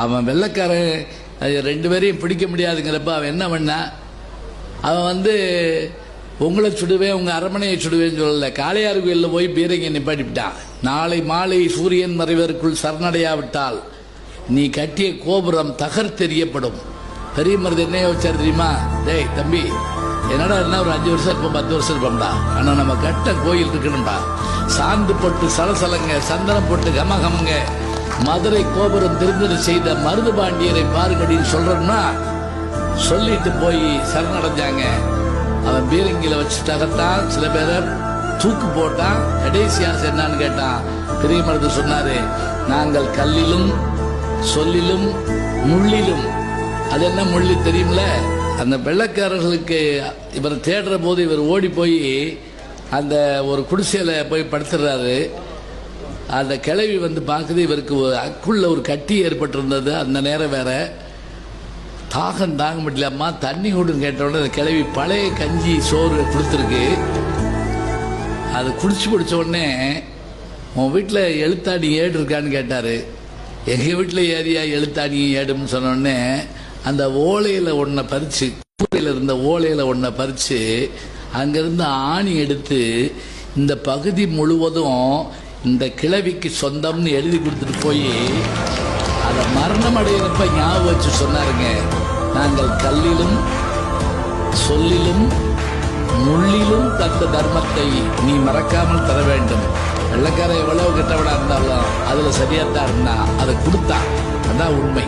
அவன் வெள்ளைக்காரன் ரெண்டு பேரையும் பிடிக்க முடியாதுங்கிறப்ப அவன் என்ன பண்ணா, அவன் உங்களை சுடுவேன் உங்க அரமனையை சுடுவேன்னு சொல்லல, காளையார் கோயிலில் போய் பீரங்கி நிப்பாட்டிவிட்டான். நாளை மாலை சூரியன் மறைவதற்குள் சரணடையாவிட்டால் நீ கட்டிய கோபுரம் தகர்த்தெறியப்படும். பெரிய மருது என்ன யோசிச்சார் தெரியுமா? டேய் தம்பி, என்னடா என்ன ஒரு 5 வருஷம் இருப்போம் 10 வருஷம் இருப்போம்டா, ஆனா நம்ம கட்ட கோயில் இருக்கணும்டா. சாந்து போட்டு சலசலங்க, சந்தனம் போட்டு கமகமங்க, மதுரை கோபுரம் திருந்தது செய்த மருது பாண்டியரை பாருங்கடின்னு சொல்றோம்னா சொல்லிட்டு போய் சரணடைஞ்சாங்க. அவன் பீரங்கில வச்சு தகர்த்தான், சில பேரை தூக்கு போட்டான். கடைசி ஆசை என்னன்னு கேட்டான். பெரிய மருது சொன்னாரு, நாங்கள் கல்லிலும் சொல்லிலும் முள்ளிலும். அது என்ன முள்ளி தெரியும்ல? அந்த வெள்ளைக்காரர்களுக்கு இவர் தேடுற போது இவர் ஓடி போய் அந்த ஒரு குடிசையில போய் படுத்துறாரு. அந்த கிழவி பார்க்குது, இவருக்கு அக்குள்ள ஒரு கட்டி ஏற்பட்டிருந்தது. அந்த நேரம் வேற தாகம் தாங்க முடியலம்மா, தண்ணி கொடுன்னு கேட்டவுடனே அந்த கிழவி பழைய கஞ்சி சோறு கொடுத்துருக்கு. அது குடிச்சு குடிச்ச உடனே, உன் வீட்டில் எழுத்தாணி ஏடு இருக்கான்னு கேட்டாரு. எங்கள் வீட்டில் ஏரியா எழுத்தாணி ஏடுன்னு சொன்னோடனே அந்த ஓலையில் ஒன்றை பறிச்சு, கூரையில் இருந்த ஓலையில் ஒன்றை பறிச்சு அங்கிருந்து ஆணி எடுத்து இந்த பகுதி முழுவதும் இந்த கிழவிக்கு சொந்தம்னு எழுதி கொடுத்துட்டு போய் அதை மரணம் அடையிறப்ப ஞாபகம் வச்சு சொன்னாருங்க, நாங்கள் கல்லிலும் சொல்லிலும் முள்ளிலும் தந்த தர்மத்தை நீ மறக்காமல் தர வேண்டும். வெள்ளைக்காரன் எவ்வளவு கெட்டவனா இருந்தாலும் அதுல சரியாத்தான் இருந்தா அதை கொடுத்தான். அதான் உண்மை.